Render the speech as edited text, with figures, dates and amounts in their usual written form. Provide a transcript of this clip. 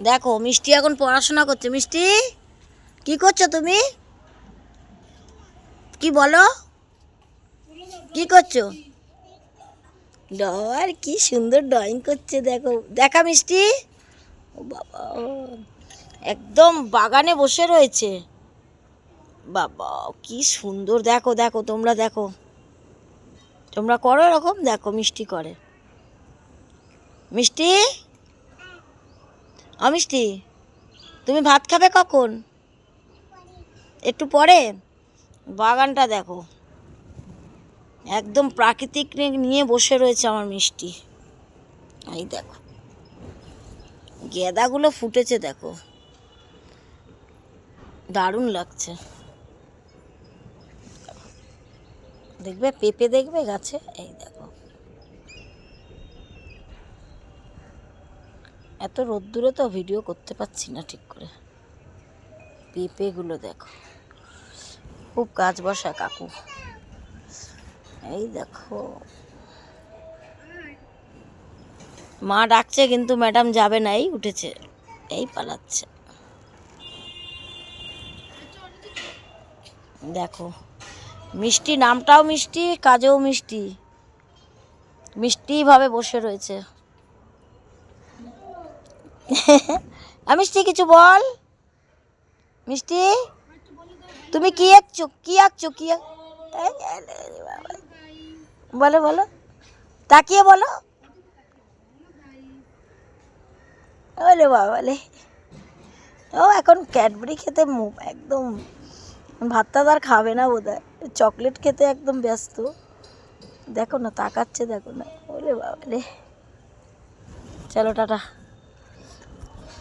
দেখো মিষ্টি এখন পড়াশোনা করছে। মিষ্টি কি করছো তুমি? কি বলো, কি করছো? আর কি সুন্দর ড্রয়িং করছে, দেখো দেখা মিষ্টি। ও বাবা, একদম বাগানে বসে রয়েছে। বাবা কি সুন্দর, দেখো দেখো তোমরা দেখো, তোমরা করো এরকম, দেখো মিষ্টি করে। মিষ্টি, মিষ্টি তুমি ভাত খাবে কখন? একটু পরে। বাগানটা দেখো, একদম প্রাকৃতিক নিয়ে বসে রয়েছে আমার মিষ্টি। এই দেখো গেঁদাগুলো ফুটেছে, দেখো দারুণ লাগছে। দেখবে পেঁপে, দেখবে গাছে, এই দেখো এত রোদ্দুরে তো ভিডিও করতে পারছি না ঠিক করে। পেঁপেগুলো দেখো, খুব গাছ বসা কাকু। এই দেখো মা ডাকছে কিন্তু ম্যাডাম যাবে না, এই উঠেছে, এই পালাচ্ছে। দেখো মিষ্টি, নামটাও মিষ্টি, কাজেও মিষ্টি, মিষ্টিভাবে বসে রয়েছে। মিষ্টি কিছু বল। মিষ্টি তুমি কি আঁকছো, কি আঁকছো, কি বলো বলো, তাকিয়ে বলো। বলে বাবা বলে, ও এখন ক্যাডবেরি খেতে একদম, ভাতটা আর খাবে না বোধ হয়, চকলেট খেতে একদম ব্যস্ত। দেখো না তাকাচ্ছে, দেখো না, ওরে বাবা রে। চলো টাটা।